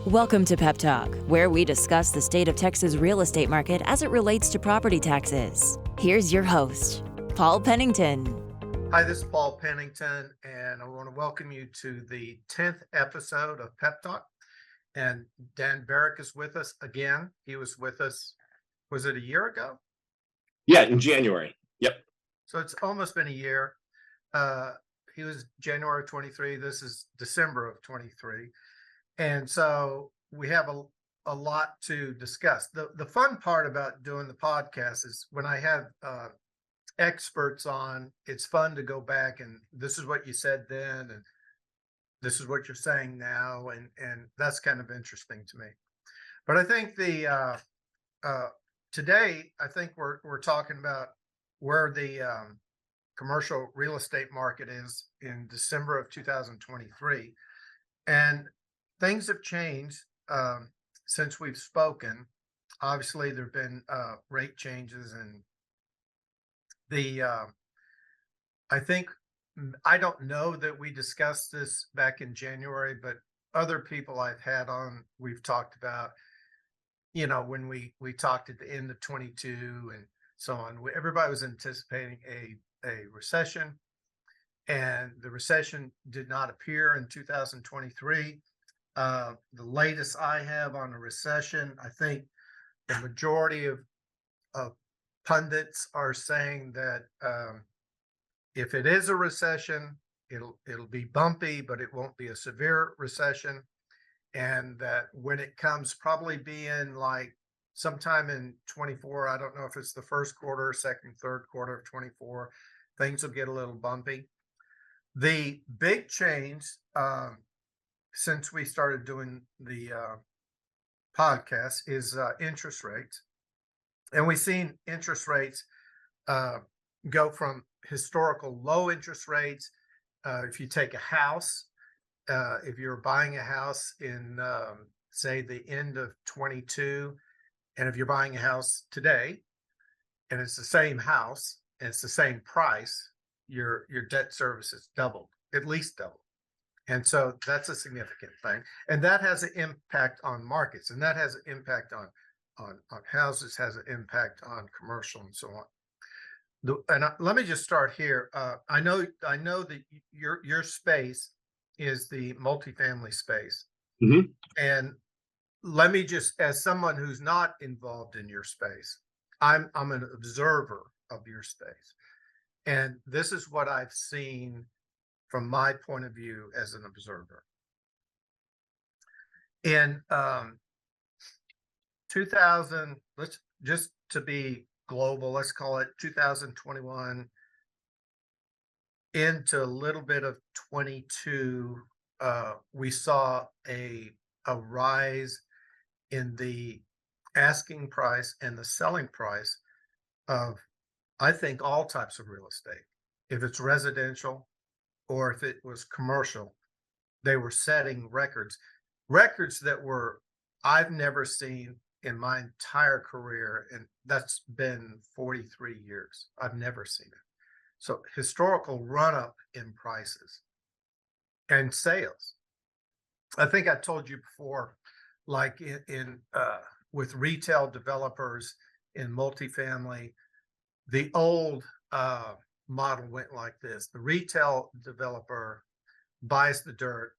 Welcome to Pep Talk, where we discuss the state of Texas real estate market as it relates to property taxes. Here's your host, Paul Pennington. Hi, this is Paul Pennington, and I want to welcome you to the 10th episode of Pep Talk. And Dan Barak is with us again. He was with us, was it a year ago? Yeah, in January. Yep. So it's almost been a year. He was January 23. This is December of 23. And so we have a lot to discuss. The fun part about doing the podcast is when I have experts on, it's fun to go back and this is what you said then, and this is what you're saying now, and that's kind of interesting to me. But I think today, I think we're talking about where the commercial real estate market is in December of 2023, and things have changed since we've spoken. Obviously, there have been rate changes, and I don't know that we discussed this back in January, but other people I've had on, we've talked about, when we talked at the end of 22 and so on, everybody was anticipating a recession, and the recession did not appear in 2023. The latest I have on a recession, I think the majority of pundits are saying that if it is a recession, it'll be bumpy, but it won't be a severe recession, and that when it comes, probably being like sometime in 24, I don't know if it's the first quarter, second, third quarter of 24, things will get a little bumpy. The big change since we started doing the podcast is interest rates. And we've seen interest rates go from historical low interest rates. If you take a house, if you're buying a house in, say, the end of 22, and if you're buying a house today, and it's the same house, and it's the same price, your debt service is doubled, at least doubled. And so that's a significant thing. And that has an impact on markets, and that has an impact on houses, has an impact on commercial and so on. Let me just start here. I know that your space is the multifamily space. Mm-hmm. And let me just, as someone who's not involved in your space, I'm an observer of your space. And this is what I've seen from my point of view as an observer. In 2000, let's just to be global, let's call it 2021 into a little bit of 22, we saw a rise in the asking price and the selling price of, I think, all types of real estate. If it's residential or if it was commercial, they were setting records that I've never seen in my entire career, and that's been 43 years. I've never seen it. So historical run up in prices and sales. I think I told you before, like in with retail developers in multifamily, the old model went like this: the retail developer buys the dirt,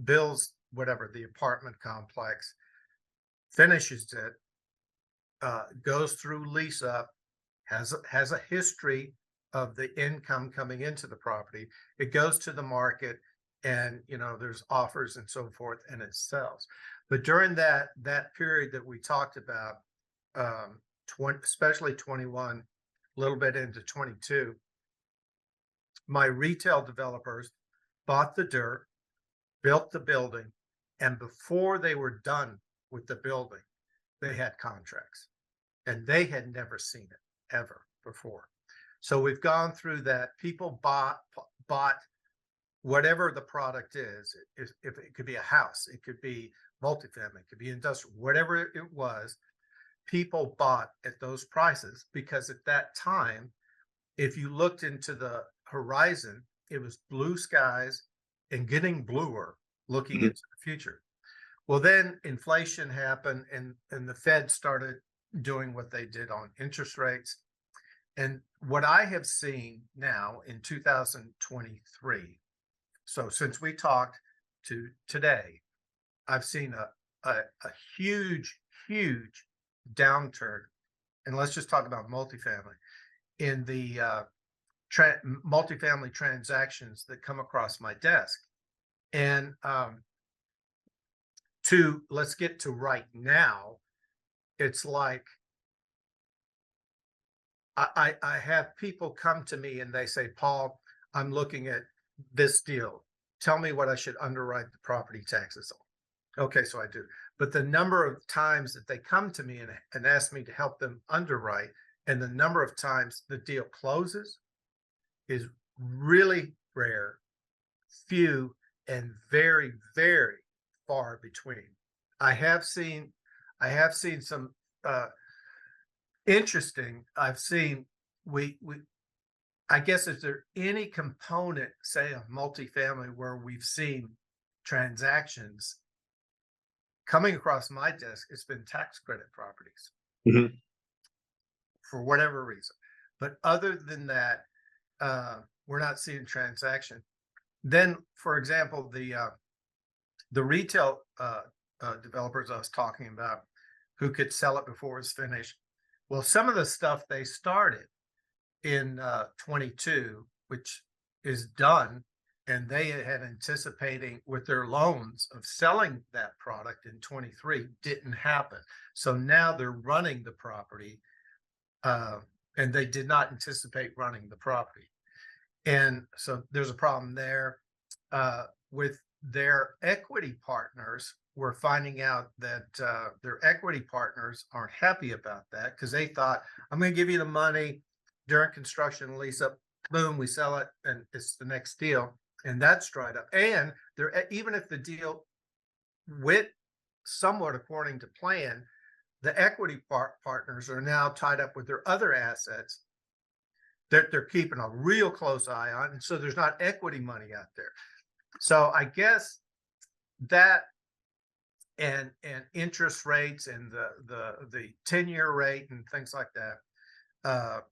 builds whatever the apartment complex, finishes it, goes through lease up, has a history of the income coming into the property. It goes to the market, and there's offers and so forth, and it sells. But during that period that we talked about, especially 21, a little bit into 22, my retail developers bought the dirt, built the building, and before they were done with the building, they had contracts, and they had never seen it ever before. So we've gone through that. People bought whatever the product is. If it could be a house, it could be multifamily, it could be industrial, whatever it was, people bought at those prices because at that time, if you looked into the horizon, it was blue skies and getting bluer looking into the future. Well, then inflation happened and the Fed started doing what they did on interest rates. And what I have seen now in 2023, so since we talked to today, I've seen a huge, huge downturn. And let's just talk about multifamily in the multifamily transactions that come across my desk. And let's get to right now, it's like I have people come to me and they say, Paul, I'm looking at this deal. Tell me what I should underwrite the property taxes on. Okay, so I do. But the number of times that they come to me and ask me to help them underwrite, and the number of times the deal closes is really rare, few, and very, very far between. I have seen some interesting. I've seen we I guess, is there any component, say, of multifamily where we've seen transactions coming across my desk? It's been tax credit properties Mhm. for whatever reason. But other than that, we're not seeing transaction. Then, for example, the retail developers I was talking about who could sell it before it was finished. Well, some of the stuff they started in 22, which is done, and they had anticipating with their loans of selling that product in 23, didn't happen. So now they're running the property, and they did not anticipate running the property. And so there's a problem there. With their equity partners, we're finding out that their equity partners aren't happy about that because they thought, I'm going to give you the money during construction, lease up, boom, we sell it, and it's the next deal. And that's dried up. And they're, even if the deal went somewhat according to plan, the equity partners are now tied up with their other assets that they're keeping a real close eye on. And so there's not equity money out there. So I guess that and interest rates and the 10-year rate and things like that,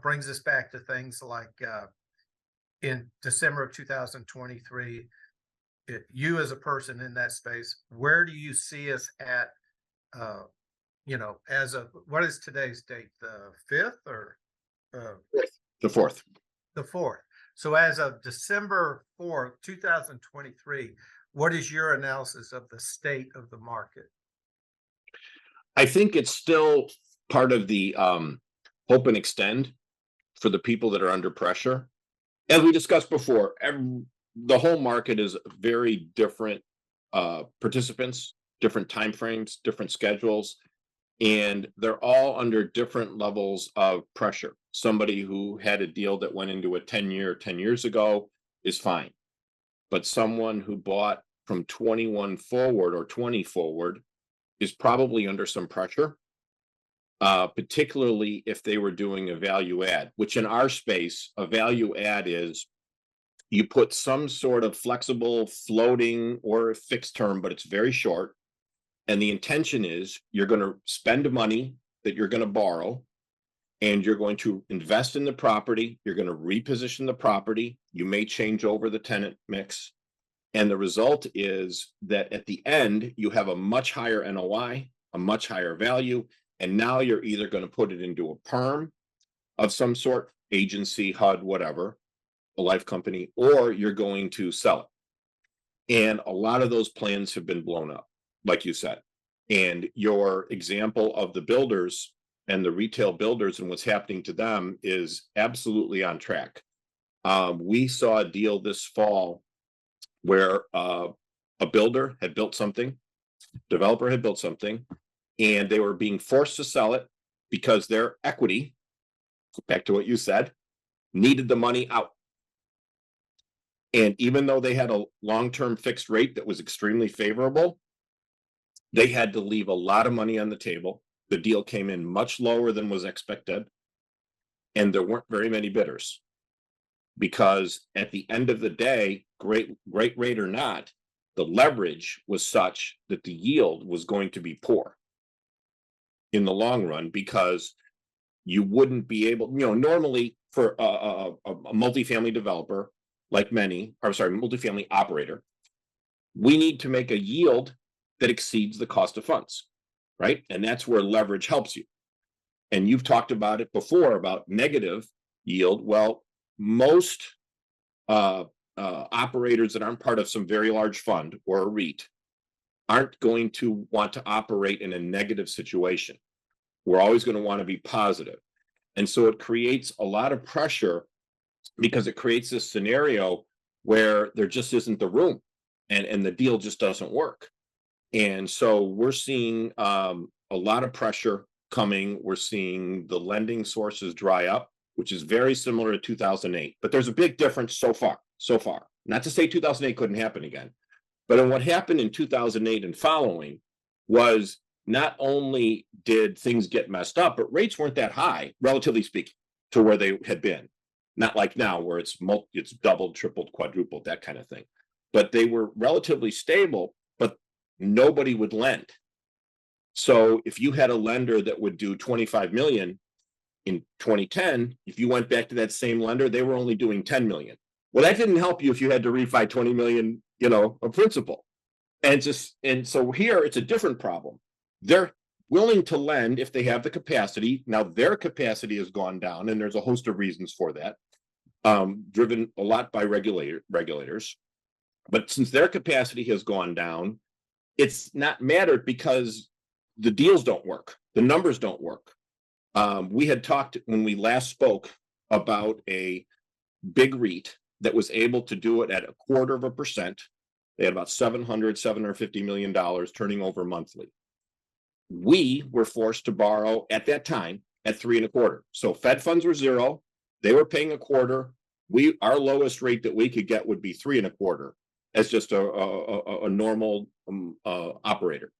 brings us back to things like in December of 2023, you as a person in that space, where do you see us at, as of, what is today's date, the 5th or The fourth. the 4th? So as of December 4th, 2023, what is your analysis of the state of the market? I think it's still part of the hope and extend for the people that are under pressure. As we discussed before, the whole market is very different participants, different timeframes, different schedules, and they're all under different levels of pressure. Somebody who had a deal that went into a 10 years ago is fine. But someone who bought from 21 forward or 20 forward is probably under some pressure, particularly if they were doing a value add, which in our space, a value add is you put some sort of flexible, floating, or fixed term, but it's very short. And the intention is you're going to spend money that you're going to borrow, and you're going to invest in the property. You're going to reposition the property. You may change over the tenant mix. And the result is that at the end, you have a much higher NOI, a much higher value. And now you're either going to put it into a perm of some sort, agency, HUD, whatever, a life company, or you're going to sell it. And a lot of those plans have been blown up, like you said. And your example of the builders and the retail builders and what's happening to them is absolutely on track. We saw a deal this fall where a builder had built something, developer had built something, and they were being forced to sell it because their equity, back to what you said, needed the money out. And even though they had a long-term fixed rate that was extremely favorable, they had to leave a lot of money on the table. The deal came in much lower than was expected, and there weren't very many bidders. Because at the end of the day, great rate or not, the leverage was such that the yield was going to be poor in the long run, because you wouldn't be able, normally for a multifamily developer, like multifamily operator, we need to make a yield that exceeds the cost of funds, right? And that's where leverage helps you. And you've talked about it before about negative yield. Well, most operators that aren't part of some very large fund or a REIT aren't going to want to operate in a negative situation. We're always going to want to be positive. And so it creates a lot of pressure, because it creates this scenario where there just isn't the room, and the deal just doesn't work. And so we're seeing a lot of pressure coming. We're seeing the lending sources dry up, which is very similar to 2008. But there's a big difference so far. Not to say 2008 couldn't happen again, but in what happened in 2008 and following was, not only did things get messed up, but rates weren't that high, relatively speaking, to where they had been. Not like now, where it's doubled, tripled, quadrupled, that kind of thing. But they were relatively stable, but nobody would lend. So if you had a lender that would do 25 million in 2010, if you went back to that same lender, they were only doing 10 million. Well, that didn't help you if you had to refi 20 million, of principal. And so here it's a different problem. They're willing to lend if they have the capacity. Now their capacity has gone down, and there's a host of reasons for that, driven a lot by regulators. But since their capacity has gone down, it's not mattered, because the deals don't work. The numbers don't work. We had talked when we last spoke about a big REIT that was able to do it at 0.25%. They had about $750 million turning over monthly. We were forced to borrow at that time at 3.25%. So Fed funds were 0. They were paying 0.25%. Our lowest rate that we could get would be 3.25% as just a normal operator.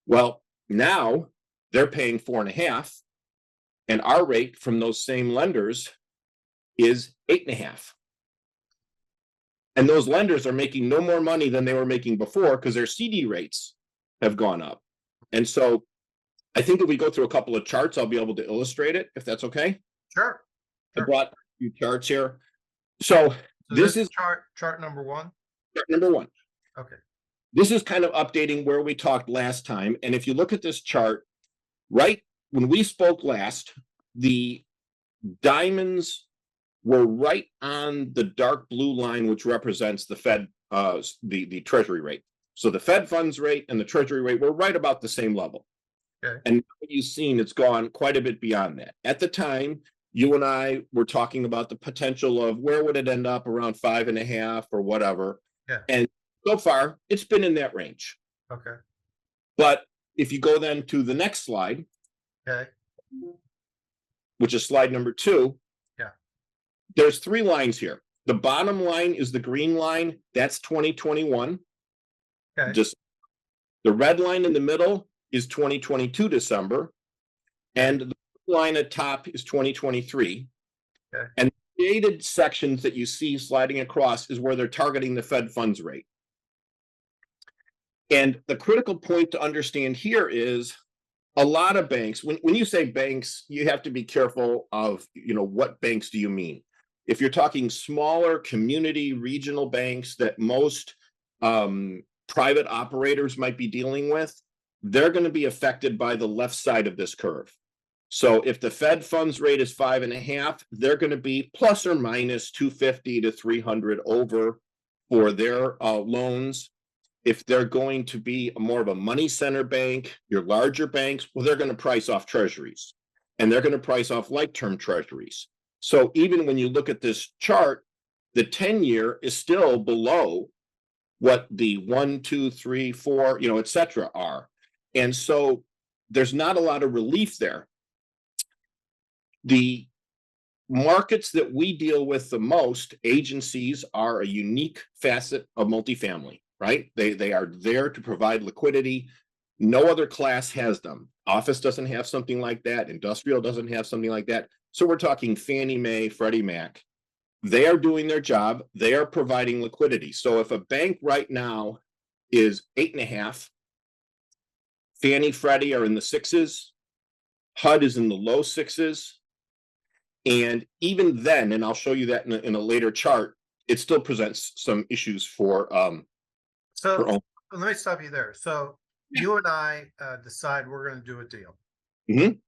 Well, now they're paying 4.5%, and our rate from those same lenders is 8.5%. And those lenders are making no more money than they were making before, because their CD rates have gone up. And so I think if we go through a couple of charts, I'll be able to illustrate it, if that's okay. Sure. I brought a few charts here. So this is chart number one. Chart number one. Okay. This is kind of updating where we talked last time. And if you look at this chart, right when we spoke last, the diamonds were right on the dark blue line, which represents the Fed, the Treasury rate. So the Fed funds rate and the Treasury rate were right about the same level. Okay. And what you've seen, it's gone quite a bit beyond that. At the time, you and I were talking about the potential of where would it end up, around 5.5 or whatever. Yeah. And so far, it's been in that range. Okay. But if you go then to the next slide, Okay. which is slide number 2, yeah, there's 3 lines here. The bottom line is the green line. That's 2021. Okay. Just the red line in the middle is 2022 December, and the line at top is 2023. Okay. And the shaded sections that you see sliding across is where they're targeting the Fed funds rate. And the critical point to understand here is a lot of banks, when you say banks, you have to be careful of, what banks do you mean? If you're talking smaller community regional banks that most private operators might be dealing with, they're going to be affected by the left side of this curve. So if the Fed funds rate is 5.5, they're going to be plus or minus 250 to 300 over for their loans. If they're going to be more of a money center bank, your larger banks, well, they're going to price off treasuries, and they're going to price off like-term treasuries. So even when you look at this chart, the 10-year is still below what the 1, 2, 3, 4, et cetera are. And so there's not a lot of relief there. The markets that we deal with the most, agencies, are a unique facet of multifamily, right? They are there to provide liquidity. No other class has them. Office doesn't have something like that. Industrial doesn't have something like that. So we're talking Fannie Mae, Freddie Mac. They are doing their job. They are providing liquidity. So if a bank right now is 8.5. Fannie, Freddie are in the 6s. HUD is in the low 6s. And even then, and I'll show you that in a later chart, it still presents some issues for So own. let me stop you there. So you and I decide we're going to do a deal. Mhm.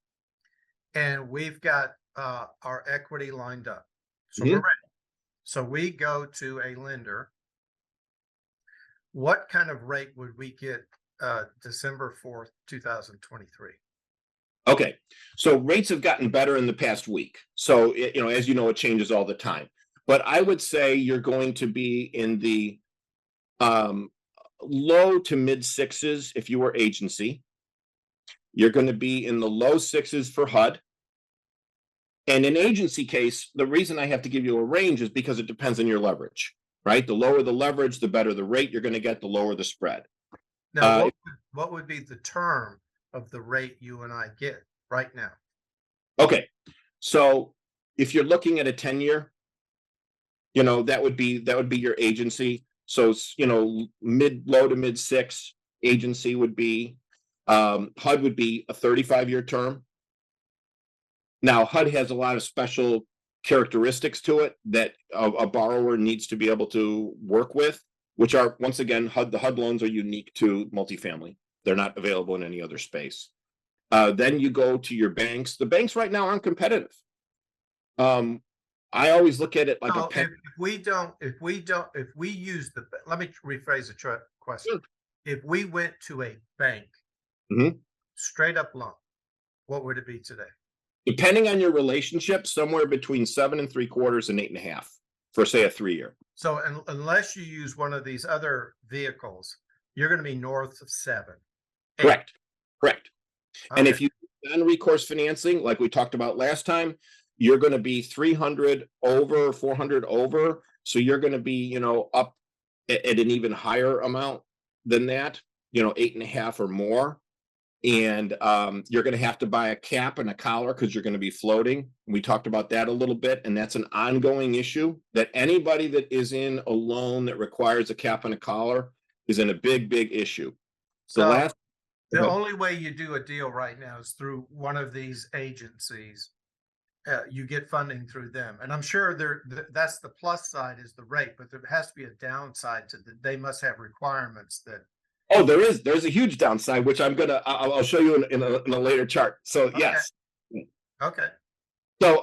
And we've got our equity lined up. So Mhm. we're ready. So we go to a lender. What kind of rate would we get December 4th, 2023? Okay, so rates have gotten better in the past week. So, as you know, it changes all the time. But I would say you're going to be in the low to mid 6s if you were agency. You're going to be in the low 6s for HUD. And in agency case, the reason I have to give you a range is because it depends on your leverage, right? The lower the leverage, the better the rate you're going to get, the lower the spread. Now, what would be the term of the rate you and I get right now? Okay, so if you're looking at a 10-year, that would be your agency. So, low to mid 6 agency would be, HUD would be a 35-year term. Now, HUD has a lot of special characteristics to it that a borrower needs to be able to work with, which are, once again, the HUD loans are unique to multifamily. They're not available in any other space. Then you go to your banks. The banks right now aren't competitive. I always look at it like So if we use let me rephrase the question. If we went to a bank, straight up loan, what would it be today? Depending on your relationship, somewhere between 7.75 and 8.5 for, say, a 3-year. So unless you use one of these other vehicles, you're going to be north of 7. 8. Correct. Okay. And if you non-recourse financing, like we talked about last time, you're going to be 300 over, 400 over. So you're going to be, up at an even higher amount than that, 8.5 or more. And you're going to have to buy a cap and a collar because you're going to be floating. We talked about that a little bit, and that's an ongoing issue that anybody that is in a loan that requires a cap and a collar is in a big, big issue. So the only way you do a deal right now is through one of these agencies. You get funding through them, and I'm sure that's the plus side is the rate, but there has to be a downside to that. They must have requirements that. Oh, there's a huge downside, which I'll show you in a later chart. So Okay. Yes. Okay. So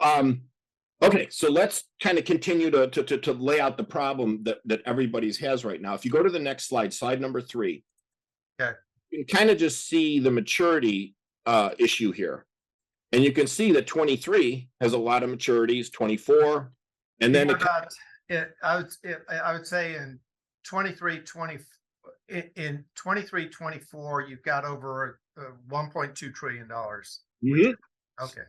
okay, so let's kind of continue to lay out the problem that everybody's has right now. If you go to the next slide number 3, Okay. you can kind of just see the maturity issue here. And you can see that 23 has a lot of maturities, 24, and then I would say in 23, 24, you've got over $1.2 trillion. Okay.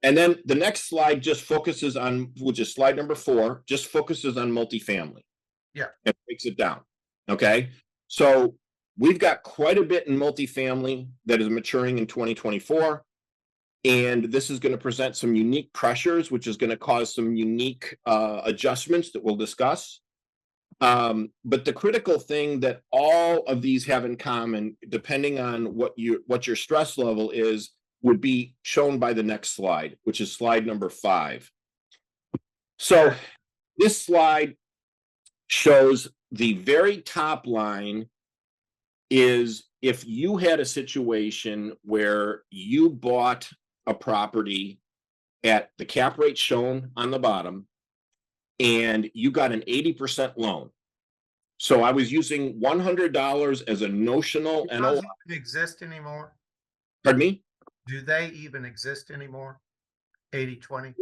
And then the next slide just focuses on, which is slide number 4, just focuses on multifamily. Yeah. It breaks it down. Okay. So we've got quite a bit in multifamily that is maturing in 2024. And this is going to present some unique pressures, which is going to cause some unique adjustments that we'll discuss. But the critical thing that all of these have in common, depending on what your stress level is, would be shown by the next slide, which is slide number 5. So this slide shows the very top line is if you had a situation where you bought a property at the cap rate shown on the bottom and you got an 80% loan. So I was using $100 as a notional NOI. Does it exist anymore? Pardon me? Do they even exist anymore? 80/20?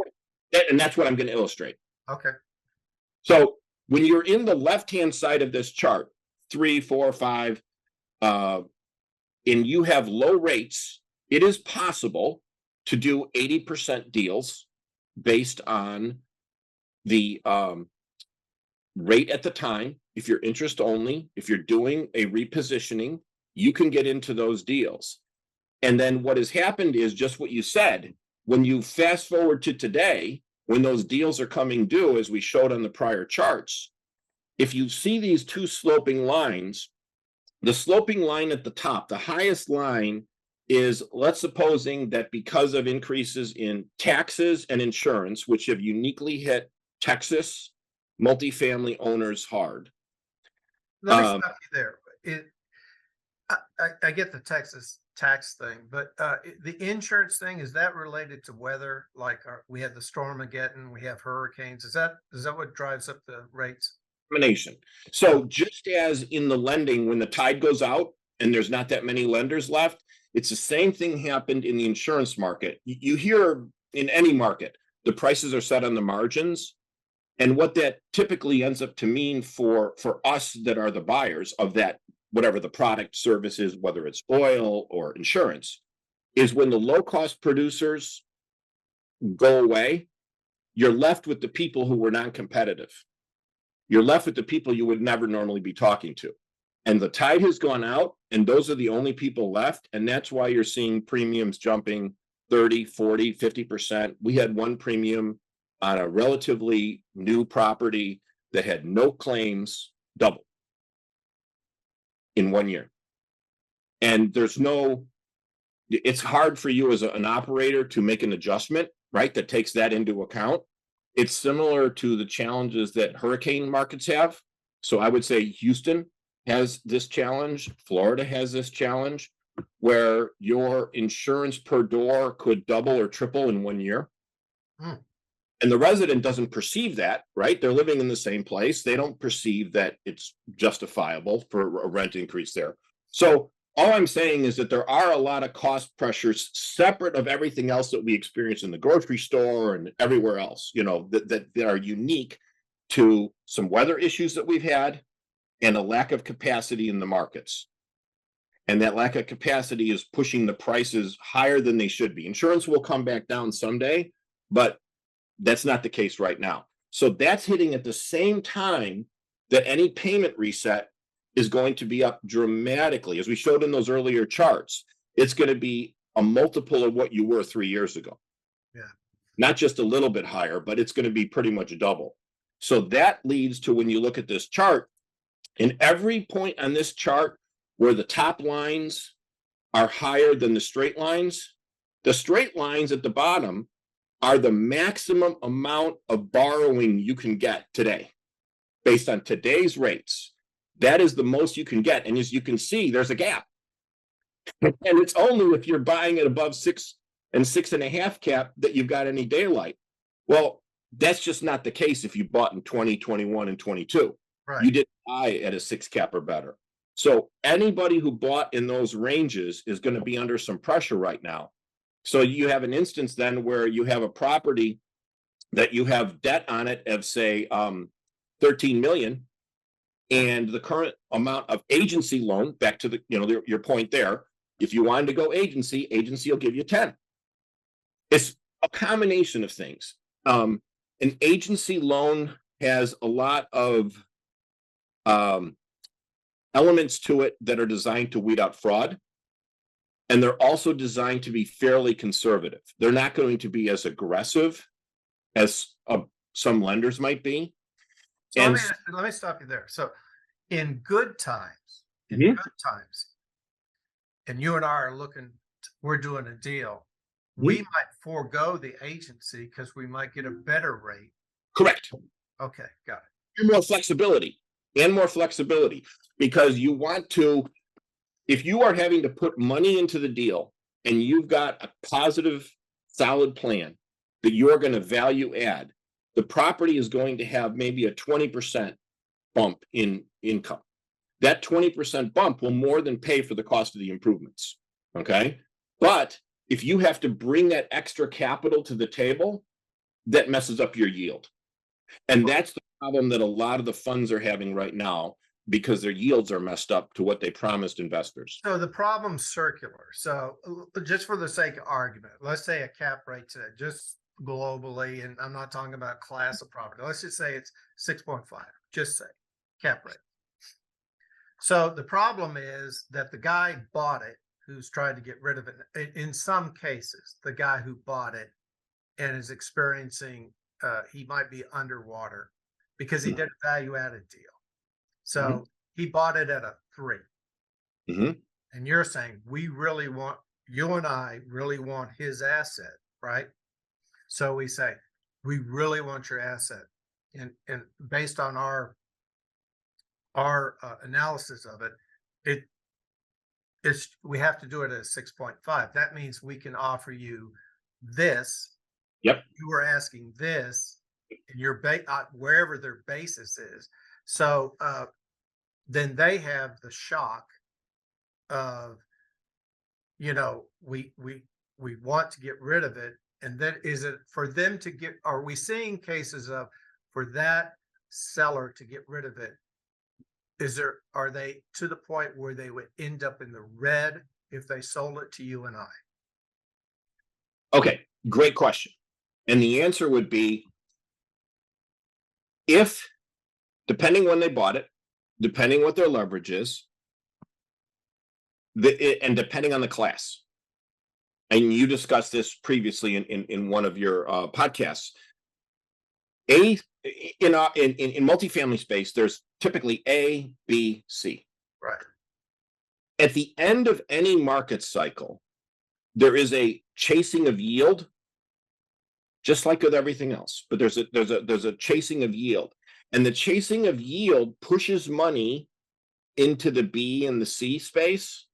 And that's what I'm going to illustrate. Okay. So when you're in the left-hand side of this chart, 3, 4, 5, and you have low rates, it is possible to do 80% deals based on the rate at the time. If you're interest only, if you're doing a repositioning, you can get into those deals. And then what has happened is just what you said. When you fast forward to today, when those deals are coming due, as we showed on the prior charts, if you see these two sloping lines, the sloping line at the top, the highest line is, let's supposing that because of increases in taxes and insurance, which have uniquely hit Texas multifamily owners hard. Let me stop you there. I get the Texas tax thing, but the insurance thing, is that related to weather? Like we had the Stormageddon, we have hurricanes. Is that what drives up the rates? Combination. So just as in the lending, when the tide goes out and there's not that many lenders left, it's the same thing happened in the insurance market. You hear in any market, the prices are set on the margins. And what that typically ends up to mean for us that are the buyers of that, whatever the product service is, whether it's oil or insurance, is when the low cost producers go away, you're left with the people who were non-competitive. You're left with the people you would never normally be talking to. And the tide has gone out, and those are the only people left. And that's why you're seeing premiums jumping 30, 40, 50%. We had one premium on a relatively new property that had no claims double in 1 year. And it's hard for you as an operator to make an adjustment, right, that takes that into account. It's similar to the challenges that hurricane markets have. So I would say Houston has this challenge. Florida has this challenge where your insurance per door could double or triple in 1 year. And the resident doesn't perceive that, right? They're living in the same place. They don't perceive that it's justifiable for a rent increase there. So all I'm saying is that there are a lot of cost pressures separate of everything else that we experience in the grocery store and everywhere else, that are unique to some weather issues that we've had and a lack of capacity in the markets. And that lack of capacity is pushing the prices higher than they should be. Insurance will come back down someday, but that's not the case right now. So that's hitting at the same time that any payment reset is going to be up dramatically. As we showed in those earlier charts, it's going to be a multiple of what you were 3 years ago. Yeah. Not just a little bit higher, but it's going to be pretty much double. So that leads to, when you look at this chart, in every point on this chart where the top lines are higher than the straight lines at the bottom are the maximum amount of borrowing you can get today based on today's rates. That is the most you can get. And as you can see, there's a gap. And it's only if you're buying it above 6 and 6.5 cap that you've got any daylight. Well, that's just not the case if you bought in 20, 21, and 22. Right. You didn't buy at a 6 cap or better. So anybody who bought in those ranges is going to be under some pressure right now. So you have an instance then where you have a property that you have debt on it of, say, 13 million. And the current amount of agency loan, back to your point there, if you wanted to go agency will give you 10. It's a combination of things. An agency loan has a lot of elements to it that are designed to weed out fraud. And they're also designed to be fairly conservative. They're not going to be as aggressive as some lenders might be. So let me stop you there. So in good times, and you and I are we're doing a deal. We might forego the agency because we might get a better rate. Correct. Okay, got it. And more flexibility, because you want to, if you are having to put money into the deal and you've got a positive, solid plan that you're going to value add, the property is going to have maybe a 20% bump in income. That 20% bump will more than pay for the cost of the improvements. Okay. But if you have to bring that extra capital to the table, that messes up your yield. And that's the problem that a lot of the funds are having right now, because their yields are messed up to what they promised investors. So the problem's circular. So just for the sake of argument, let's say a cap rate today, just globally, and I'm not talking about class of property. Let's just say it's 6.5, just say cap rate. So the problem is that the guy bought it, who's tried to get rid of it. In some cases, the guy who bought it and is experiencing, he might be underwater because he did a value added deal. So he bought it at a 3. Mm-hmm. And you're saying you and I really want his asset, right? So we say, we really want your asset. And based on our analysis of it, we have to do it at a 6.5. That means we can offer you this. Yep. You were asking this, and your wherever their basis is. So then they have the shock of, we want to get rid of it. And then is it for them to are we seeing cases of for that seller to get rid of it? Are they to the point where they would end up in the red if they sold it to you and I? Okay, great question. And the answer would be if, depending when they bought it, depending what their leverage is, and depending on the class. And you discussed this previously in one of your podcasts. In multifamily space, there's typically A, B, C. Right. At the end of any market cycle, there is a chasing of yield, just like with everything else. But there's a chasing of yield, and the chasing of yield pushes money into the B and the C space.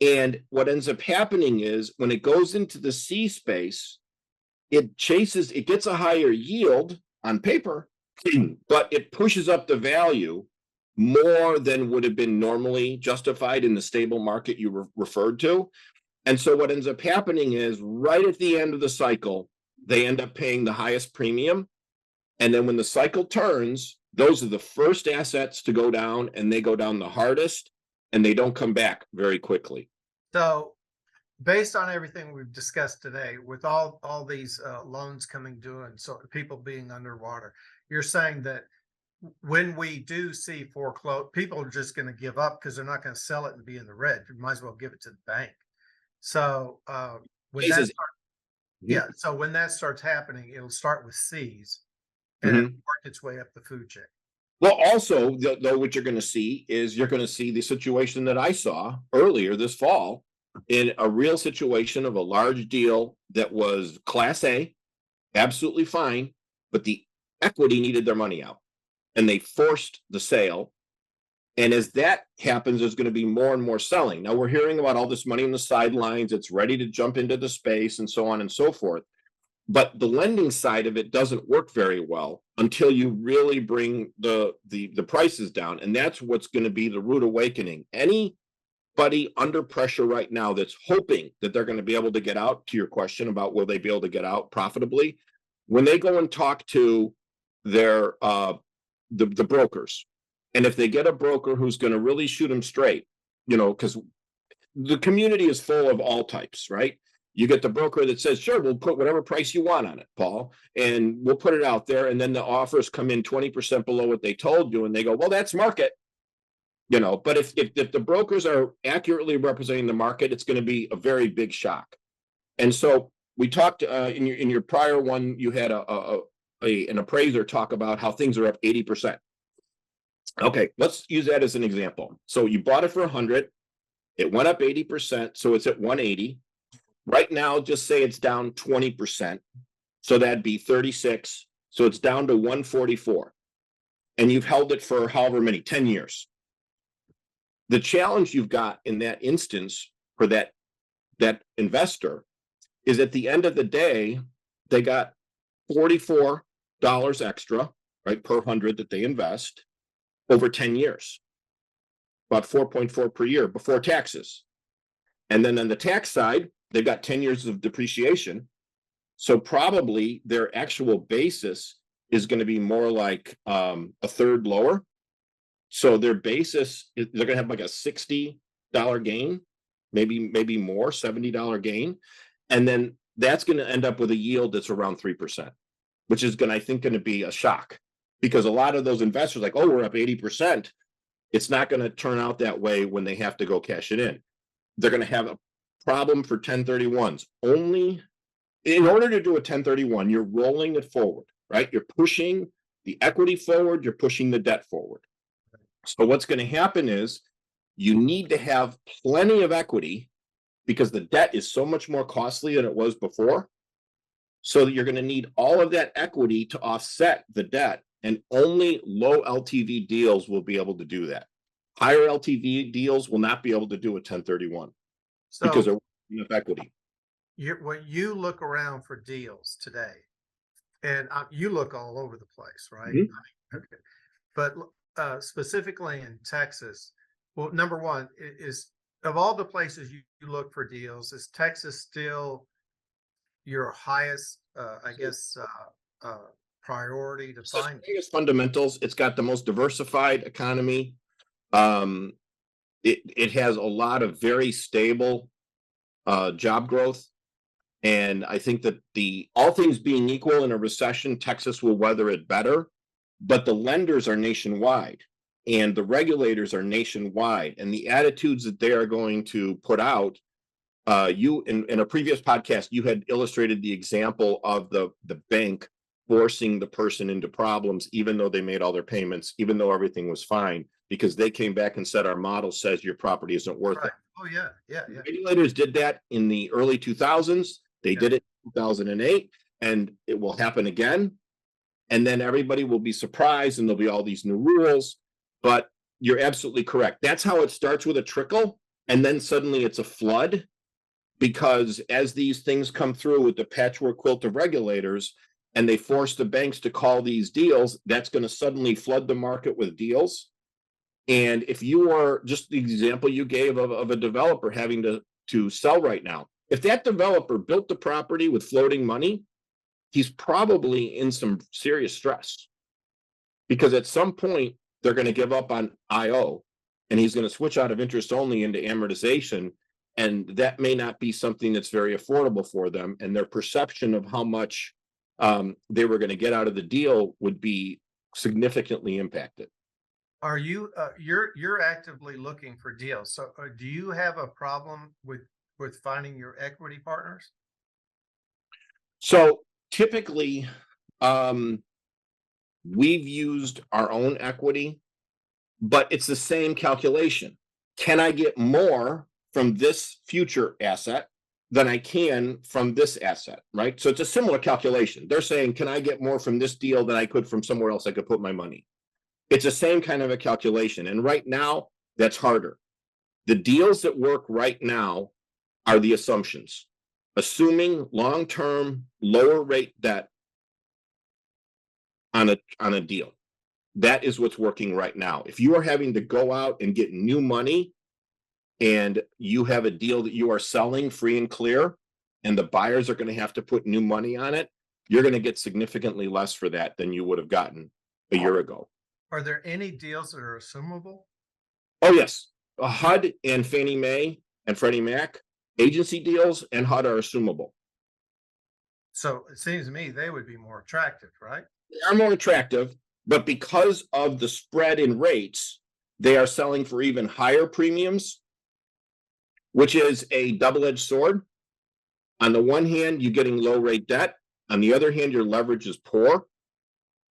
And what ends up happening is when it goes into the C space, it gets a higher yield on paper, but it pushes up the value more than would have been normally justified in the stable market you referred to. And so what ends up happening is right at the end of the cycle, they end up paying the highest premium. And then when the cycle turns, those are the first assets to go down, and they go down the hardest, and they don't come back very quickly. So based on everything we've discussed today, with all these loans coming due and so people being underwater, you're saying that when we do see foreclosure, people are just going to give up because they're not going to sell it and be in the red. You might as well give it to the bank. So when that starts happening, it'll start with C's and it'll work its way up the food chain. Well, also, though, what you're going to see is you're going to see the situation that I saw earlier this fall in a real situation of a large deal that was Class A, absolutely fine, but the equity needed their money out, and they forced the sale. And as that happens, there's going to be more and more selling. Now, we're hearing about all this money on the sidelines. It's ready to jump into the space and so on and so forth. But the lending side of it doesn't work very well until you really bring the prices down. And that's what's going to be the rude awakening. Anybody under pressure right now that's hoping that they're going to be able to get out, to your question about will they be able to get out profitably, when they go and talk to their the brokers, and if they get a broker who's going to really shoot them straight, because the community is full of all types, right? You get the broker that says, sure, we'll put whatever price you want on it, Paul, and we'll put it out there. And then the offers come in 20% below what they told you. And they go, well, that's market, but if the brokers are accurately representing the market, it's going to be a very big shock. And so we talked in your prior one, you had an appraiser talk about how things are up 80%. Okay, let's use that as an example. So you bought it for 100, it went up 80%, so it's at 180. Right now, just say it's down 20%. So that'd be 36. So it's down to 144. And you've held it for however many, 10 years. The challenge you've got in that instance for that investor is at the end of the day, they got $44 extra, right, per 100 that they invest over 10 years, about 4.4 per year before taxes. And then on the tax side, they've got 10 years of depreciation. So probably their actual basis is going to be more like a third lower. So their basis, they're going to have like a $60 gain, maybe more, $70 gain. And then that's going to end up with a yield that's around 3%, which is going to be a shock, because a lot of those investors like, oh, we're up 80%. It's not going to turn out that way when they have to go cash it in. They're going to have a problem for 1031s. Only in order to do a 1031, you're rolling it forward, right? You're pushing the equity forward, you're pushing the debt forward. So what's going to happen is you need to have plenty of equity because the debt is so much more costly than it was before. So that you're going to need all of that equity to offset the debt, and only low LTV deals will be able to do that. Higher LTV deals will not be able to do a 1031 because So they're enough equity. when you look around for deals today, and you look all over the place, right? Mhm. Okay. But specifically in Texas, well, number one is of all the places you look for deals, is Texas still your highest, I guess, priority to It's the find? strongest fundamentals. It's got the most diversified economy. Um, it has a lot of very stable job growth. And I think that all things being equal in a recession, Texas will weather it better. But the lenders are nationwide and the regulators are nationwide, and the attitudes that they are going to put out. You in a previous podcast, you had illustrated the example of the bank forcing the person into problems, even though they made all their payments, even though everything was fine, because they came back and said, our model says your property isn't worth Right. it. Oh yeah, yeah, yeah. Regulators did that in the early 2000s. They Yeah. did it in 2008, and it will happen again. And then everybody will be surprised, and there'll be all these new rules. But you're absolutely correct. That's how it starts, with a trickle, and then suddenly it's a flood. Because as these things come through with the patchwork quilt of regulators, and they force the banks to call these deals, that's going to suddenly flood the market with deals. And if you are, just the example you gave of a developer having to sell right now, if that developer built the property with floating money, he's probably in some serious stress, because at some point they're going to give up on IO, and he's going to switch out of interest only into amortization. And that may not be something that's very affordable for them. And their perception of how much they were going to get out of the deal would be significantly impacted. Are you you're actively looking for deals? So do you have a problem with finding your equity partners? So typically, um, we've used our own equity, but it's the same calculation. Can I get more from this future asset than I can from this asset, right? So it's a similar calculation. They're saying, can I get more from this deal than I could from somewhere else I could put my money? It's the same kind of a calculation. And right now, that's harder. The deals that work right now are the assumptions, assuming long-term lower rate debt on a deal. That is what's working right now. If you are having to go out and get new money, and you have a deal that you are selling free and clear, and the buyers are going to have to put new money on it, you're going to get significantly less for that than you would have gotten a year ago. Are there any deals that are assumable? Oh, yes. HUD and Fannie Mae and Freddie Mac, agency deals and HUD are assumable. So it seems to me they would be more attractive, right? They are more attractive, but because of the spread in rates, they are selling for even higher premiums, which is a double-edged sword. On the one hand, you're getting low rate debt. On the other hand, your leverage is poor,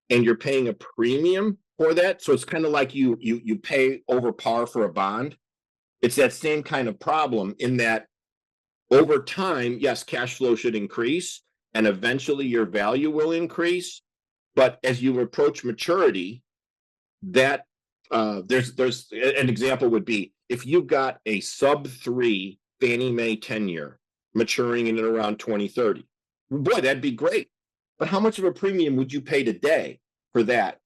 and you're paying a premium for that. So it's kind of like you pay over par for a bond. It's that same kind of problem, in that over time, yes, cash flow should increase, and eventually your value will increase. But as you approach maturity, that there's an example would be, if you've got a sub-3 Fannie Mae 10-year maturing in around 2030, boy, that'd be great. But how much of a premium would you pay today for that,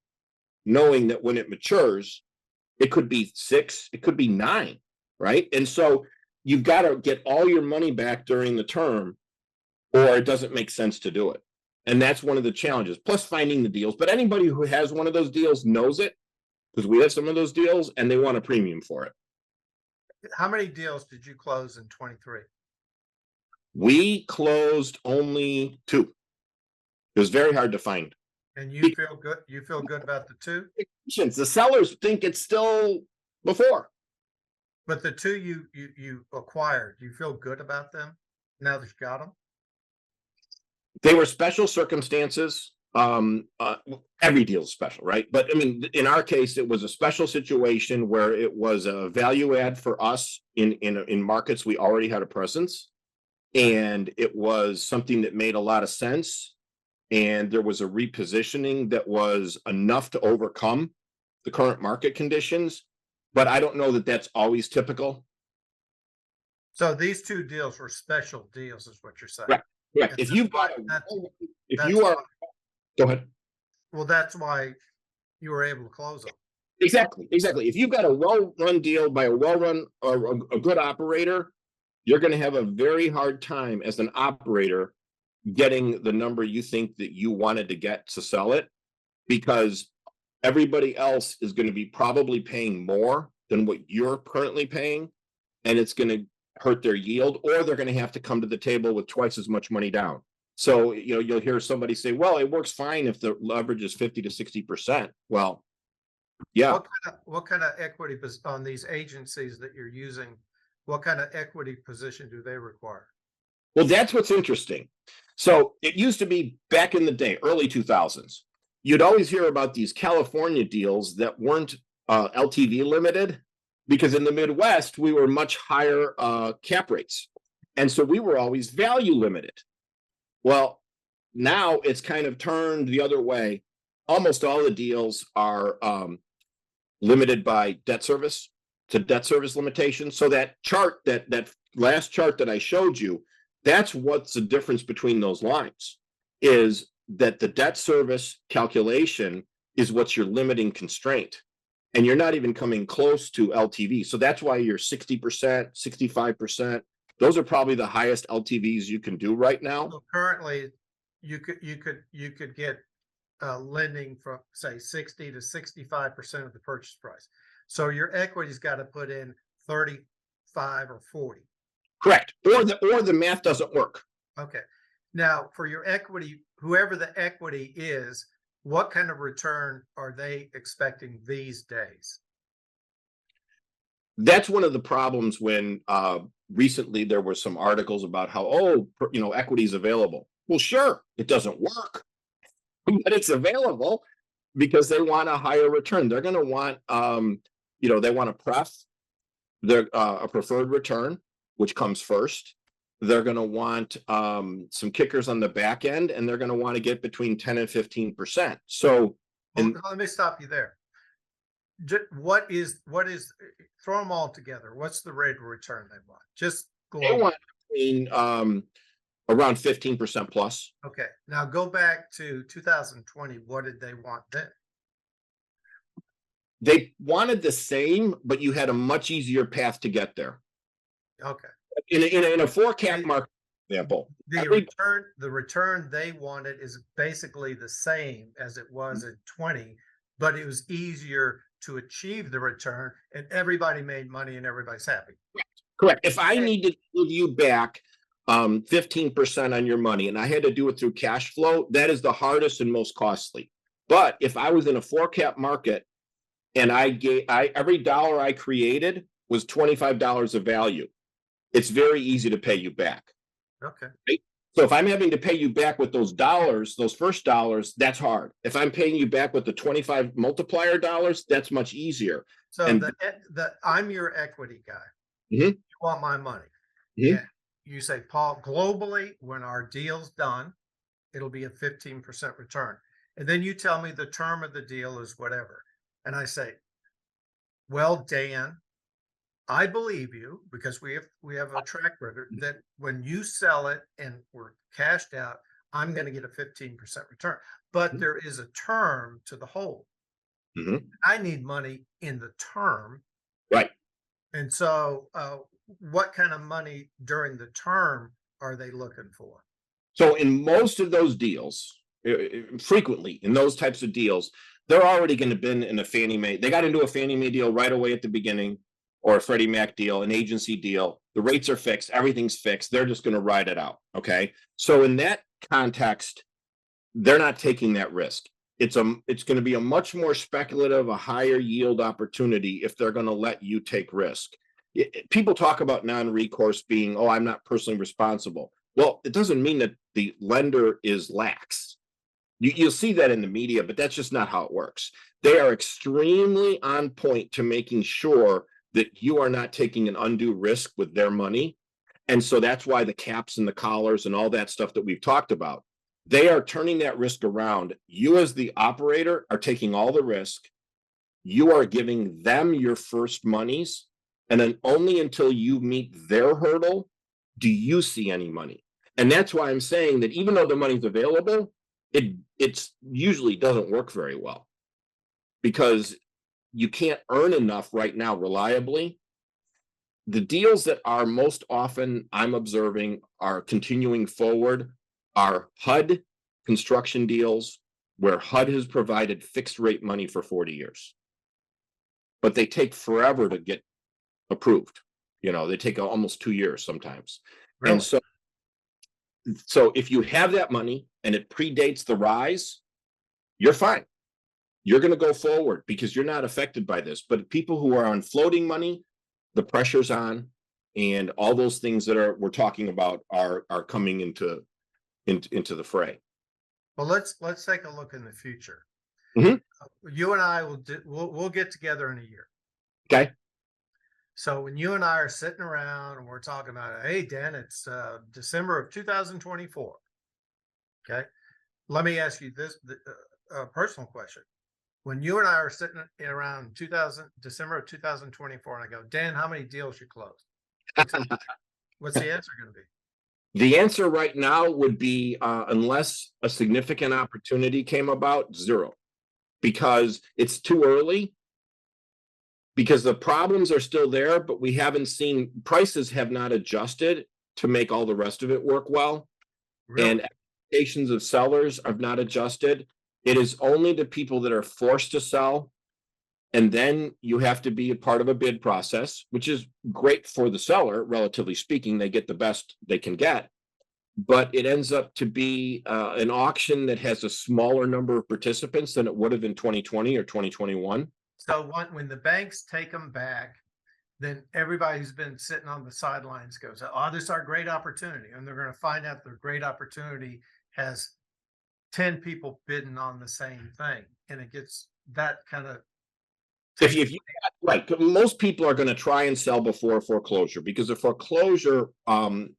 knowing that when it matures, it could be 6, it could be 9, right? And so you've got to get all your money back during the term, or it doesn't make sense to do it. And that's one of the challenges, plus finding the deals. But anybody who has one of those deals knows it, because we have some of those deals and they want a premium for it. How many deals did you close in 23? We closed only 2. It was very hard to find. And you feel good? You feel good about the 2? The sellers think it's still before. But the 2 you acquired, you feel good about them now that you got them? They were special circumstances. every deal is special, right? But I mean, in our case, it was a special situation where it was a value add for us in markets we already had a presence, and it was something that made a lot of sense. And there was a repositioning that was enough to overcome the current market conditions. But I don't know that that's always typical. So these two deals were special deals, is what you're saying. Right. Right. And If that's you've why- got, if that's you are, why- go ahead. Well, that's why you were able to close them. Exactly. If you've got a well-run deal by a well-run or a good operator, you're going to have a very hard time as an operator getting the number you think that you wanted to get to sell it, because everybody else is going to be probably paying more than what you're currently paying, and it's going to hurt their yield, or they're going to have to come to the table with twice as much money down. So, you'll hear somebody say, well, it works fine if the leverage is 50 to 60%. Well, yeah. What kind of equity on these agencies that you're using? What kind of equity position do they require? Well, that's what's interesting. So it used to be back in the day, early 2000s, you'd always hear about these California deals that weren't LTV limited, because in the Midwest, we were much higher cap rates. And so we were always value limited. Well, now it's kind of turned the other way. Almost all the deals are limited by debt service limitations. So that chart, that last chart that I showed you, that's what's the difference between those lines, is that the debt service calculation is what's your limiting constraint. And you're not even coming close to LTV. So that's why you're 60%, 65%. Those are probably the highest LTVs you can do right now. So currently, you could get lending from, say, 60 to 65% of the purchase price. So your equity's got to put in 35 or 40. Correct. Or the math doesn't work. Okay. Now, for your equity, whoever the equity is, what kind of return are they expecting these days? That's one of the problems when recently there were some articles about how, equity is available. Well, sure, it doesn't work, but it's available because they want a higher return. They're going to want, they want a a preferred return, which comes first. They're going to want some kickers on the back end, and they're going to want to get between 10 and 15%. So, let me stop you there. What is throw them all together? What's the rate of return they want? Just they want between around 15% plus. Okay. Now go back to 2020. What did they want then? They wanted the same, but you had a much easier path to get there. Okay. In a 4-cap market example, the return they wanted is basically the same as it was in 20, but it was easier to achieve the return, and everybody made money and everybody's happy. Correct. If I needed to give you back 15% on your money, and I had to do it through cash flow, that is the hardest and most costly. But if I was in a 4-cap market and every dollar I created was $25 of value, it's very easy to pay you back. Okay. Right? So if I'm having to pay you back with those dollars, those first dollars, that's hard. If I'm paying you back with the 25 multiplier dollars, that's much easier. So I'm your equity guy. Mm-hmm. You want my money. Mm-hmm. Yeah. You say, Paul, globally, when our deal's done, it'll be a 15% return. And then you tell me the term of the deal is whatever. And I say, well, Dan, I believe you, because we have a track record that when you sell it and we're cashed out, I'm going to get a 15% return. But there is a term to the hold. Mm-hmm. I need money in the term. Right. And so what kind of money during the term are they looking for? So in most of those deals, frequently in those types of deals, they're already going to be in a Fannie Mae. They got into a Fannie Mae deal right away at the beginning, or a Freddie Mac deal, an agency deal. The rates are fixed. Everything's fixed. They're just going to ride it out. Okay. So in that context, they're not taking that risk. It's going to be a much more speculative, a higher yield opportunity if they're going to let you take risk. People talk about non-recourse being, I'm not personally responsible. Well, it doesn't mean that the lender is lax. You'll see that in the media, but that's just not how it works. They are extremely on point to making sure that you are not taking an undue risk with their money. And so that's why the caps and the collars and all that stuff that we've talked about, they are turning that risk around. You as the operator are taking all the risk. You are giving them your first monies. And then only until you meet their hurdle do you see any money. And that's why I'm saying that even though the money's available, it's usually doesn't work very well, because you can't earn enough right now reliably. The deals that are most often I'm observing are continuing forward are HUD construction deals where HUD has provided fixed rate money for 40 years. But they take forever to get approved. They take almost 2 years sometimes. Really? And so if you have that money and it predates the rise, you're fine. You're going to go forward because you're not affected by this. But people who are on floating money, the pressure's on, and all those things that we're talking about are coming into the fray. Well, let's take a look in the future. Mhm. You and I we'll get together in a year. Okay. So when you and I are sitting around and we're talking about, hey, Dan, it's December of 2024. Okay. Let me ask you this personal question. When you and I are sitting around December of 2024, and I go, Dan, how many deals you closed? What's the answer going to be? The answer right now would be, unless a significant opportunity came about, 0, because it's too early. Because the problems are still there, but we haven't seen, prices have not adjusted to make all the rest of it work well. Really? And expectations of sellers have not adjusted. It is only the people that are forced to sell. And then you have to be a part of a bid process, which is great for the seller, relatively speaking. They get the best they can get. But it ends up to be an auction that has a smaller number of participants than it would have in 2020 or 2021. So when the banks take them back, then everybody who's been sitting on the sidelines goes, oh, this is our great opportunity. And they're going to find out their great opportunity has 10 people bidding on the same thing. And it gets that kind of. If you right, most people are going to try and sell before foreclosure, because the foreclosure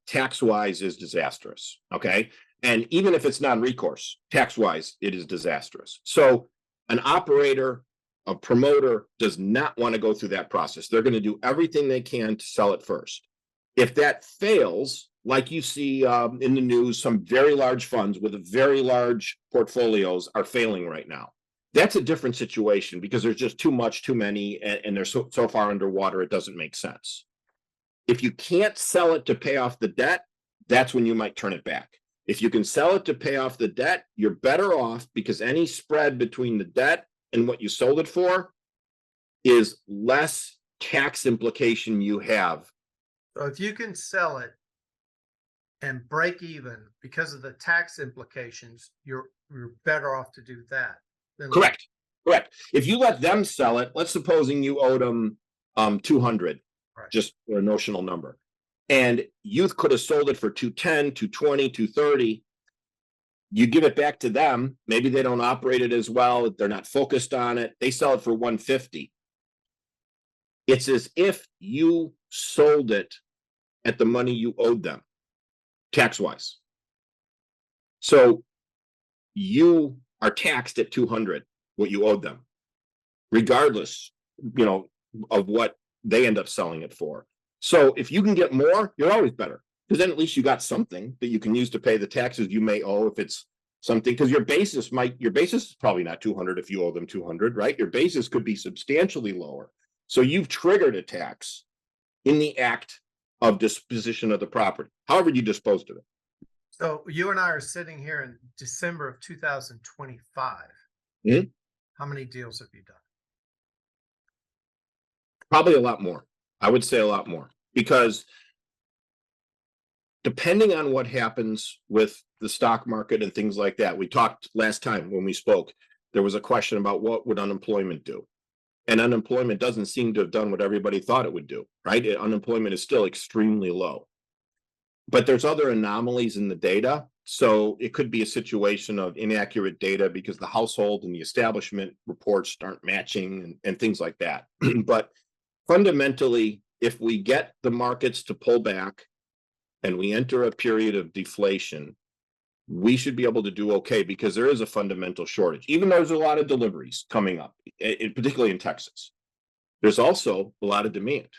tax wise is disastrous. Okay. And even if it's non-recourse, tax wise, it is disastrous. So an operator, a promoter does not want to go through that process. They're going to do everything they can to sell it first. If that fails, like you see in the news, some very large funds with very large portfolios are failing right now. That's a different situation because there's just too many, and they're so far underwater, it doesn't make sense. If you can't sell it to pay off the debt, that's when you might turn it back. If you can sell it to pay off the debt, you're better off, because any spread between the debt and what you sold it for is less tax implication you have. So if you can sell it and break even because of the tax implications, you're better off to do that. Correct. If you let them sell it, let's supposing you owed them 200, right, just for a notional number, and you could have sold it for 210, 220, 230. You give it back to them. Maybe they don't operate it as well. They're not focused on it. They sell it for 150. It's as if you sold it at the money you owed them, tax-wise. So you are taxed at 200, what you owed them, regardless, of what they end up selling it for. So if you can get more, you're always better, because then at least you got something that you can use to pay the taxes you may owe if it's something, because your basis is probably not 200 if you owe them 200, right? Your basis could be substantially lower. So you've triggered a tax in the act of disposition of the property, however you disposed of it. So you and I are sitting here in December of 2025. Mm-hmm. How many deals have you done? Probably a lot more. I would say a lot more, because depending on what happens with the stock market and things like that, we talked last time when we spoke, there was a question about what would unemployment do. And unemployment doesn't seem to have done what everybody thought it would do, right? Unemployment is still extremely low. But there's other anomalies in the data So it could be a situation of inaccurate data because the household and the establishment reports aren't matching and things like that. But fundamentally, if we get the markets to pull back and we enter a period of deflation, we should be able to do okay because there is a fundamental shortage. Even though there's a lot of deliveries coming up, particularly in Texas, there's also a lot of demand.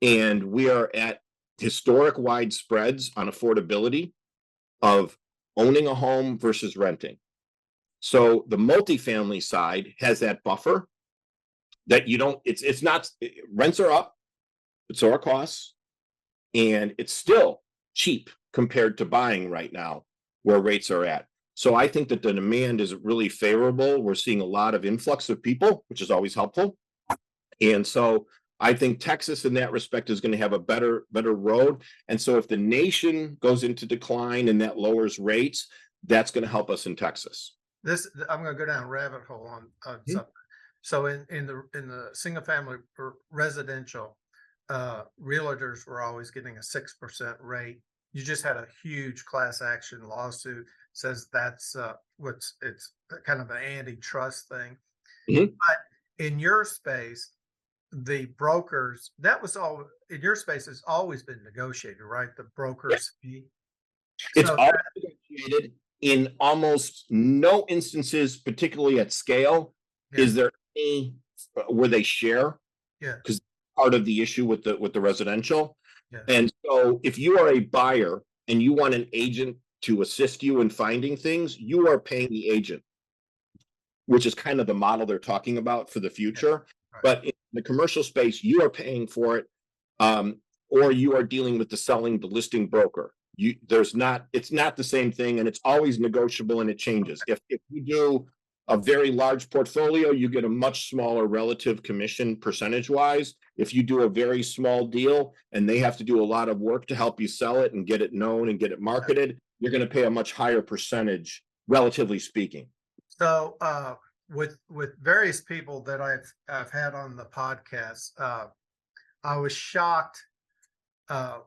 And we are at historic wide spreads on affordability of owning a home versus renting. So the multifamily side has that buffer that you don't, it's not, rents are up, but so are costs, and it's still cheap compared to buying right now where rates are at. So I think that the demand is really favorable. We're seeing a lot of influx of people, which is always helpful. And so I think Texas in that respect is going to have a better road. And so if the nation goes into decline and that lowers rates, that's going to help us in Texas. I'm going to go down a rabbit hole on something. So in the single family residential, realtors were always getting a 6% rate. You just had a huge class action lawsuit, says that's it's kind of an antitrust thing. But in your space, the brokers, that was all in your space, has always been negotiated, right? The broker's fee. It's So all negotiated. In almost no instances, particularly at scale, is there any where they share? Yeah. Because part of the issue with the residential. Yeah. And so if you are a buyer and you want an agent to assist you in finding things, you are paying the agent, which is kind of the model they're talking about for the future. Right. But in the commercial space, you are paying for it, or you are dealing with the listing broker. It's not the same thing, and it's always negotiable and it changes. If you do a very large portfolio, you get a much smaller relative commission percentage wise. If you do a very small deal and they have to do a lot of work to help you sell it and get it known and get it marketed, you're going to pay a much higher percentage, relatively speaking. So with various people that I've had on the podcast, I was shocked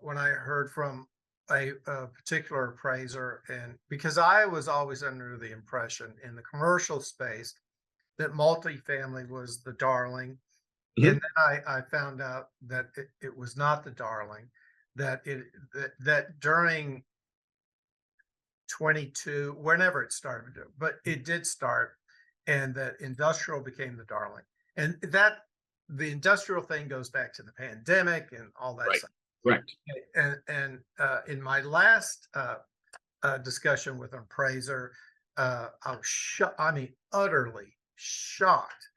when I heard from a particular appraiser, and because I was always under the impression in the commercial space that multifamily was the darling, and then I found out that it was not the darling, that during 22, whenever it started, but it did start, and that industrial became the darling, and that the industrial thing goes back to the pandemic and all that stuff. Correct. And in my last discussion with an appraiser, I was utterly shocked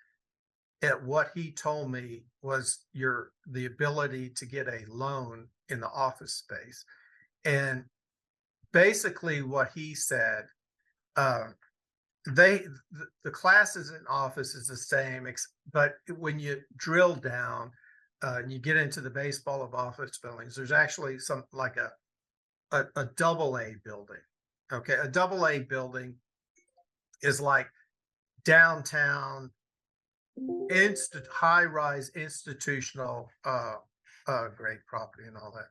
at what he told me was the ability to get a loan in the office space. And basically what he said, the classes in office is the same, but when you drill down, and you get into the baseball of office buildings, there's actually some like a double A building. Okay. A double A building is like downtown high rise institutional grade property and all that.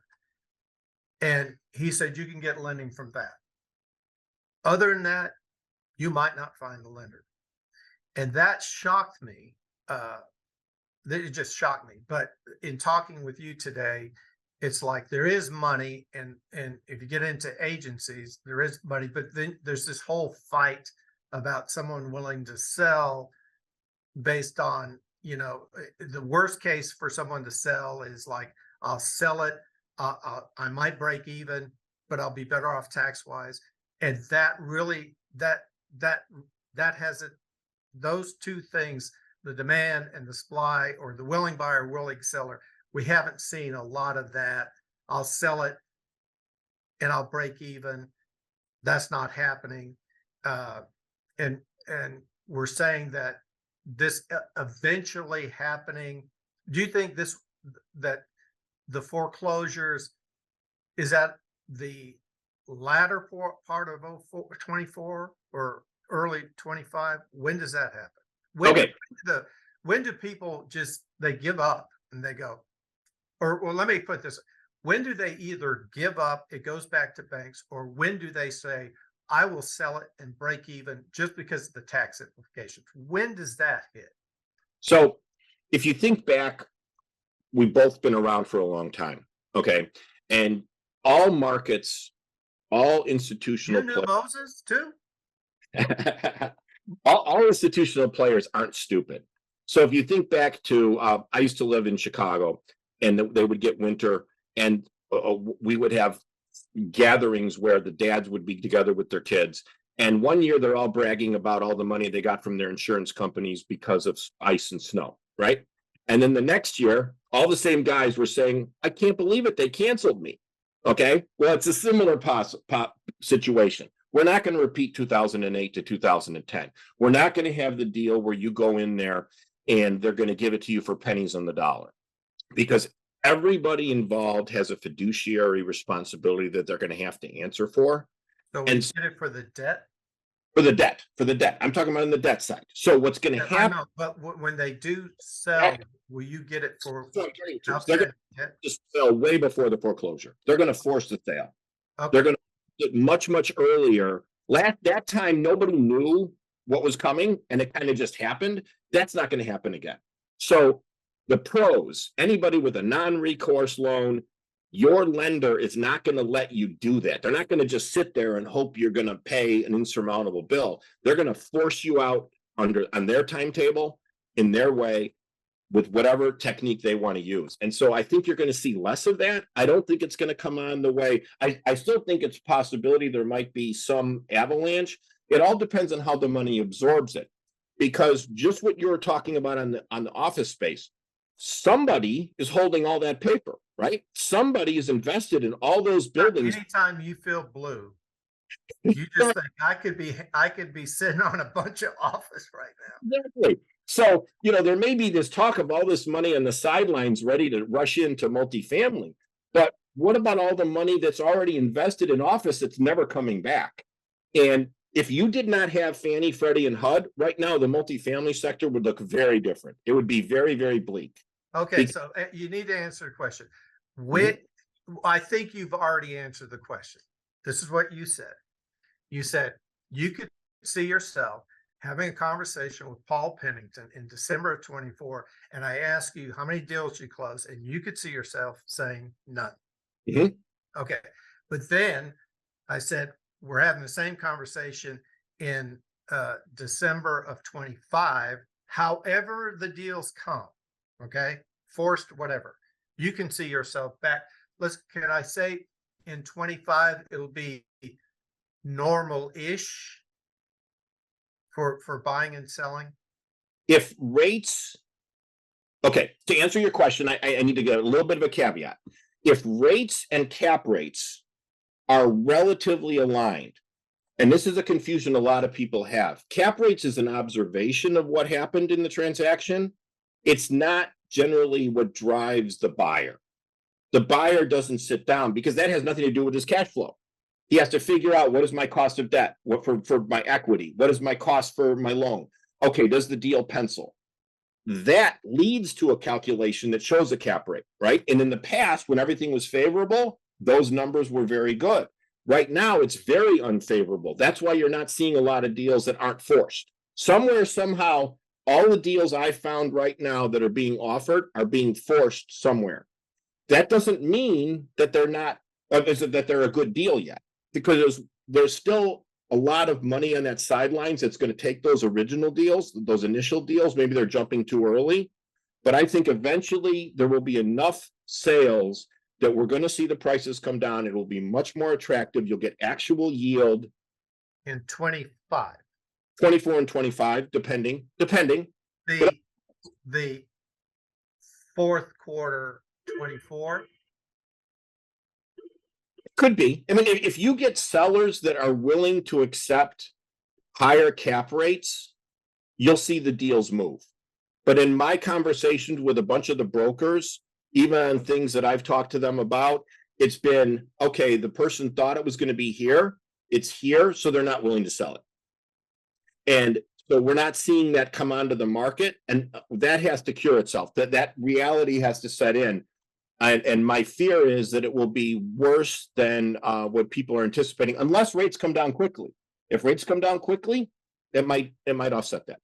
And he said you can get lending from that. Other than that, you might not find the lender. And that shocked me. It just shocked me. But in talking with you today, it's like there is money, and if you get into agencies, there is money, but then there's this whole fight about someone willing to sell based on, the worst case for someone to sell is like, I'll sell it, I might break even, but I'll be better off tax wise. And that really, that has it, those two things, the demand and the supply, or the willing buyer, willing seller. We haven't seen a lot of that. I'll sell it and I'll break even. That's not happening. And we're saying that this eventually happening. Do you think that the foreclosures is that the latter part of 24 or early 25? When does that happen? When do people they give up and they go, or well, let me put this, when do they either give up, it goes back to banks, or when do they say, I will sell it and break even just because of the tax implications? When does that hit? So if you think back, we've both been around for a long time. Okay. And all markets, all institutional You knew players, Moses too? all institutional players aren't stupid. So if you think back to, I used to live in Chicago, and they would get winter, and we would have gatherings where the dads would be together with their kids. And one year they're all bragging about all the money they got from their insurance companies because of ice and snow, right? And then the next year, all the same guys were saying, I can't believe it, they canceled me. Okay, well, it's a similar situation. We're not going to repeat 2008 to 2010. We're not going to have the deal where you go in there and they're going to give it to you for pennies on the dollar, because everybody involved has a fiduciary responsibility that they're going to have to answer for. So we And did it for the debt? for the debt, I'm talking about on the debt side. So what's going to Yeah, I happen? know, but when they do sell, will you get it for They're going outstanding to debt? just sell way before the foreclosure. They're going to force the sale. They're Okay, going to get much earlier. That time, nobody knew what was coming, and it kind of just happened. That's not going to happen again. So the pros, anybody with a non-recourse loan, your lender is not going to let you do that. They're not going to just sit there and hope you're going to pay an insurmountable bill. They're going to force you out on their timetable, in their way, with whatever technique they want to use. And so I think you're going to see less of that. I don't think it's going to come on the way. I still think it's a possibility there might be some avalanche. It all depends on how the money absorbs it. Because just what you were talking about on the office space, somebody is holding all that paper, right? Somebody is invested in all those buildings. anytime you feel blue, you just think I could be sitting on a bunch of office right now. Exactly. So, there may be this talk of all this money on the sidelines ready to rush into multifamily. But what about all the money that's already invested in office that's never coming back? And if you did not have Fannie, Freddie, and HUD, right now, the multifamily sector would look very different. It would be very, very bleak. Okay, so you need to answer the question. I think you've already answered the question. This is what you said. You said you could see yourself having a conversation with Paul Pennington in December of 24, and I asked you how many deals you closed, and you could see yourself saying none. Mhm. Okay, but then I said we're having the same conversation in December of 25. However, the deals come, okay, forced, whatever, you can see yourself back. Can I say in 25 it'll be normal-ish for buying and selling? If rates, okay, to answer your question, I need to get a little bit of a caveat. If rates and cap rates are relatively aligned, and this is a confusion a lot of people have, cap rates is an observation of what happened in the transaction. It's not generally what drives the buyer. The buyer doesn't sit down, because that has nothing to do with his cash flow. He has to figure out, what is my cost of debt? What for my equity? What is my cost for my loan? Okay, does the deal pencil? That leads to a calculation that shows a cap rate, right? And in the past, when everything was favorable, those numbers were very good. Right now, it's very unfavorable. That's why you're not seeing a lot of deals that aren't forced. Somewhere, somehow, all the deals I found right now that are being offered are being forced somewhere. That doesn't mean that they're not, that they're a good deal yet, because there's still a lot of money on that sidelines that's going to take those original deals, those initial deals. Maybe they're jumping too early, but I think eventually there will be enough sales that we're going to see the prices come down. It will be much more attractive. You'll get actual yield In 25. 24 and 25, depending. The fourth quarter 24. Could be. I mean, if you get sellers that are willing to accept higher cap rates, you'll see the deals move. But in my conversations with a bunch of the brokers, even on things that I've talked to them about, it's been, okay, the person thought it was going to be here, it's here, so they're not willing to sell it. And so we're not seeing that come onto the market, and that has to cure itself. That reality has to set in. And my fear is that it will be worse than what people are anticipating, unless rates come down quickly. If rates come down quickly, it might offset that.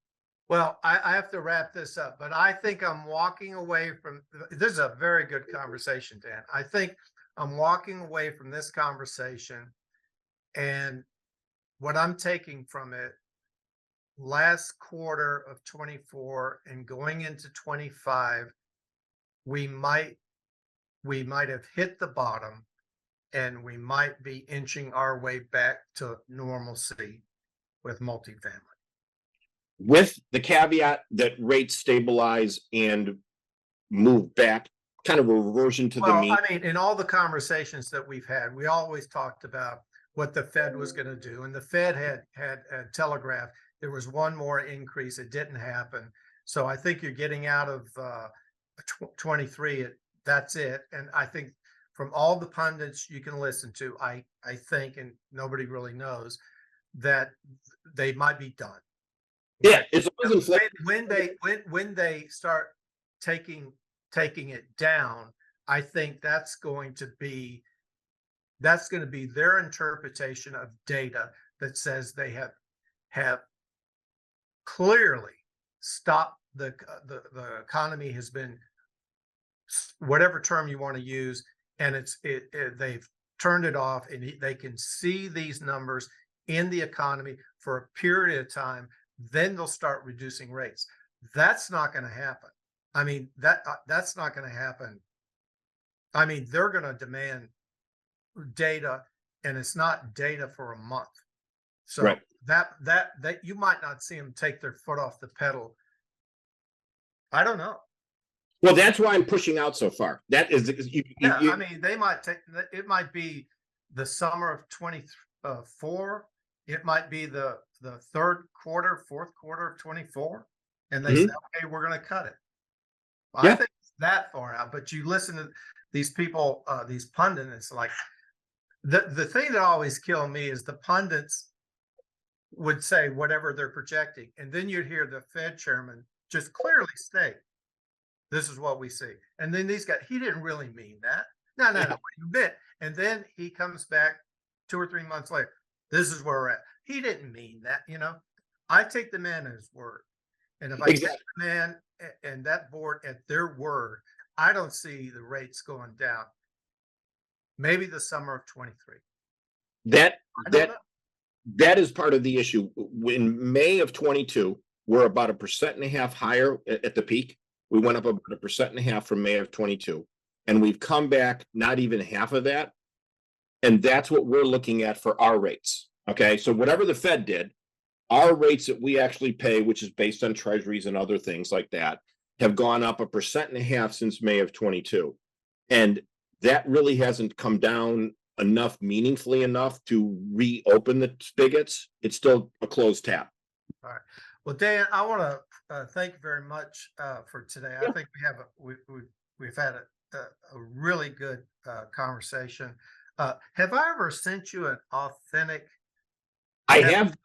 Well, I have to wrap this up, but I think I'm walking away from this is a very good conversation, Dan. I think I'm walking away from this conversation, and what I'm taking from it last quarter of 24 and going into 25, we might have hit the bottom, and we might be inching our way back to normalcy with multifamily. With the caveat that rates stabilize and move back, kind of a reversion to the Well, mean. I mean, in all the conversations that we've had, we always talked about what the Fed was going to do, and the Fed had telegraphed there was one more increase. It didn't happen, so I think you're getting out of 23. That's it, and I think from all the pundits you can listen to, I think, and nobody really knows that they might be done. Yeah, it's when they start taking it down, I think that's going to be their interpretation of data that says they have clearly stopped the economy has been, whatever term you want to use, and they've turned it off, and they can see these numbers in the economy for a period of time. Then they'll start reducing rates. That's not going to happen. I mean, that's not going to happen. I mean, they're going to demand data, and it's not data for a month. So right. that you might not see them take their foot off the pedal. I don't know. Well, that's why I'm pushing out so far. That is, I mean, they might take it. Might be the summer of 24. It might be the fourth quarter of 24, and they say, okay, we're going to cut it. Well, I think it's that far out. But you listen to these people, these pundits. It's like the thing that always killed me is the pundits would say whatever they're projecting, and then you'd hear the Fed chairman just clearly state, "This is what we see." And then these guys, he didn't really mean that. No, you bit. And then he comes back 2 or 3 months later. This is where we're at. He didn't mean that, I take the man at his word. And if I take the man and that board at their word, I don't see the rates going down. Maybe the summer of 23. That is part of the issue. In May of 22, we're about 1.5% higher at the peak. We went up about 1.5% from May of 22, and we've come back not even half of that. And that's what we're looking at for our rates. Okay, so whatever the Fed did, our rates that we actually pay, which is based on treasuries and other things like that, have gone up 1.5% since May of 22. And that really hasn't come down enough, meaningfully enough, to reopen the spigots. It's still a closed tap. All right. Well, Dan, I want to thank you very much for today. I think we've had a really good conversation. Have I ever sent you an authentic? I have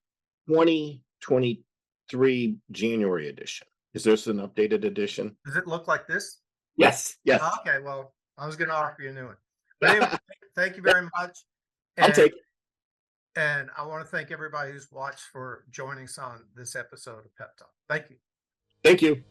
2023 January edition. Is this an updated edition? Does it look like this? Yes. Okay, well, I was going to offer you a new one. But anyway, thank you very much. I'll take it. And I want to thank everybody who's watched for joining us on this episode of Pep Talk. Thank you. Thank you.